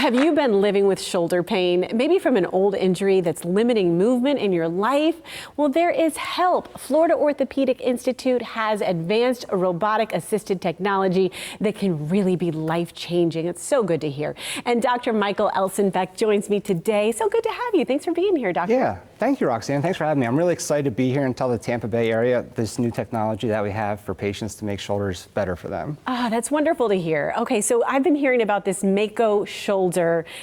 Have you been living with shoulder pain, maybe from an old injury that's limiting movement in your life? Well, there is help. Florida Orthopaedic Institute has advanced robotic-assisted technology that can really be life-changing. It's so good to hear. And Dr. Michael Elsenbeck joins me today. So good to have you. Thanks for being here, Doctor. Yeah, thank you, Roxanne. Thanks for having me. I'm really excited to be here and tell the Tampa Bay area this new technology that we have for patients to make shoulders better for them. Ah, that's wonderful to hear. Okay, so I've been hearing about this Mako Shoulder,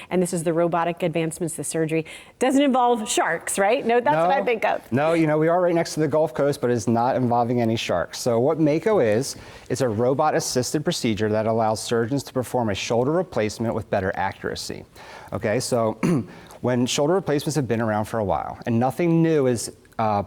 and this is the robotic advancements to surgery. Doesn't involve sharks, right? No, that's what I think of. No, you know, we are right next to the Gulf Coast, but it's not involving any sharks. So what Mako is a robot-assisted procedure that allows surgeons to perform a shoulder replacement with better accuracy. Okay, so when shoulder replacements have been around for a while, and nothing new is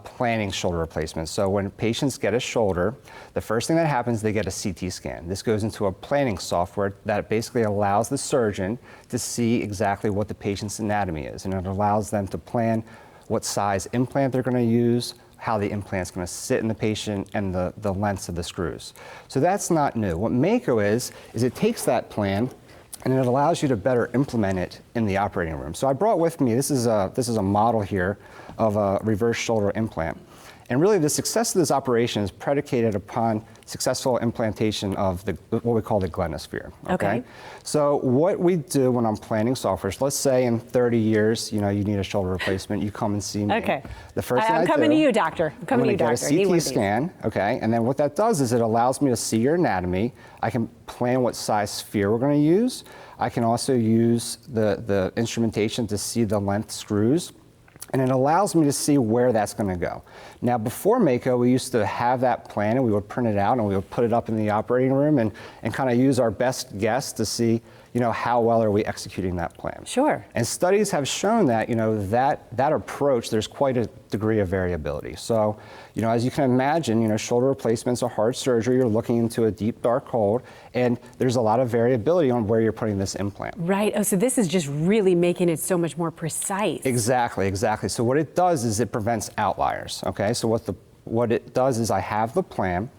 planning shoulder replacements. So when patients get a shoulder, the first thing that happens, they get a CT scan. This goes into a planning software that basically allows the surgeon to see exactly what the patient's anatomy is, and it allows them to plan what size implant they're going to use, how the implant's going to sit in the patient, and the lengths of the screws. So that's not new. What Mako is it takes that plan and it allows you to better implement it in the operating room. So I brought with me, this is a model here of a reverse shoulder implant. And really the success of this operation is predicated upon successful implantation of what we call the glenosphere. Okay? So what we do when I'm planning software, so let's say in 30 years, you know, you need a shoulder replacement, you come and see me. Okay. The first thing I'm coming to you, doctor. I'm coming to you, doctor. I'm going to get a CT scan, okay? And then what that does is it allows me to see your anatomy. I can plan what size sphere we're going to use. I can also use the instrumentation to see the length screws. And it allows me to see where that's going to go. Now, before Mako, we used to have that plan, and we would print it out, and we would put it up in the operating room and kind of use our best guess to see, you know, how well are we executing that plan. Sure. And studies have shown that, you know, that approach, there's quite a degree of variability. So, you know, as you can imagine, you know, shoulder replacements are hard surgery. You're looking into a deep, dark hole, and there's a lot of variability on where you're putting this implant. Right. Oh, so this is just really making it so much more precise. Exactly, exactly. So what it does is it prevents outliers, okay? So what it does is I have the plan,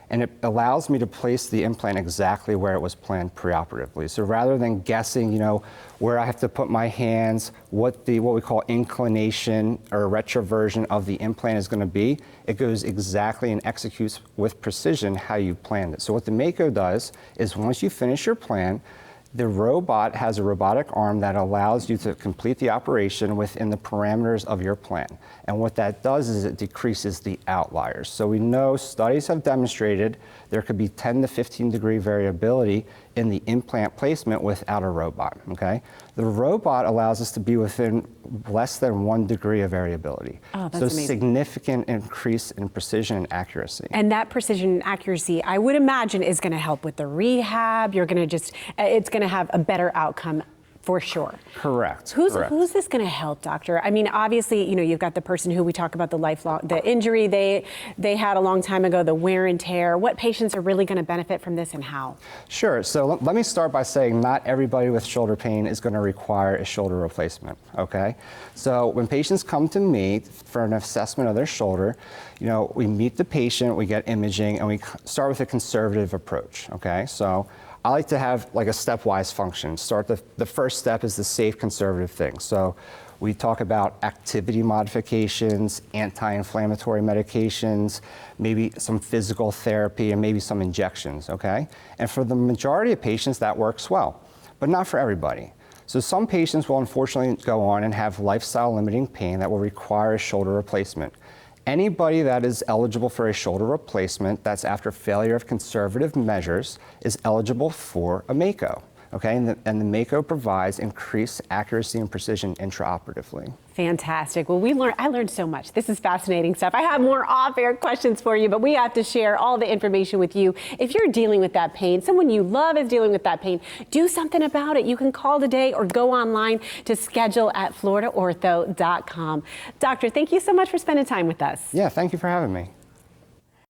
and it allows me to place the implant exactly where it was planned preoperatively. So rather than guessing, you know, where I have to put my hands, what we call inclination or retroversion of the implant is going to be, it goes exactly and executes with precision how you planned it. So what the Mako does is once you finish your plan, the robot has a robotic arm that allows you to complete the operation within the parameters of your plan. And what that does is it decreases the outliers. So we know studies have demonstrated there could be 10 to 15 degree variability in the implant placement without a robot, okay? The robot allows us to be within less than 1 degree of variability. Oh, that's so amazing. Significant increase in precision and accuracy. And that precision and accuracy, I would imagine, is going to help with the rehab. You're going to it's going to have a better outcome. For sure. Correct. Who's this going to help, doctor? I mean, obviously, you know, you've got the person who we talk about the injury they had a long time ago, the wear and tear. What patients are really going to benefit from this and how? Sure. So let me start by saying not everybody with shoulder pain is going to require a shoulder replacement, okay? So when patients come to me for an assessment of their shoulder, you know, we meet the patient, we get imaging, and we start with a conservative approach, okay? So I like to have like a stepwise function. The first step is the safe conservative thing. So we talk about activity modifications, anti-inflammatory medications, maybe some physical therapy, and maybe some injections, okay? And for the majority of patients, that works well, but not for everybody. So some patients will unfortunately go on and have lifestyle limiting pain that will require a shoulder replacement. Anybody that is eligible for a shoulder replacement that's after failure of conservative measures is eligible for a Mako, okay? And the Mako provides increased accuracy and precision intraoperatively. Fantastic. Well, I learned so much. This is fascinating stuff. I have more off-air questions for you, but we have to share all the information with you. If you're dealing with that pain, someone you love is dealing with that pain, do something about it. You can call today or go online to schedule at floridaortho.com. Doctor, thank you so much for spending time with us. Yeah, thank you for having me.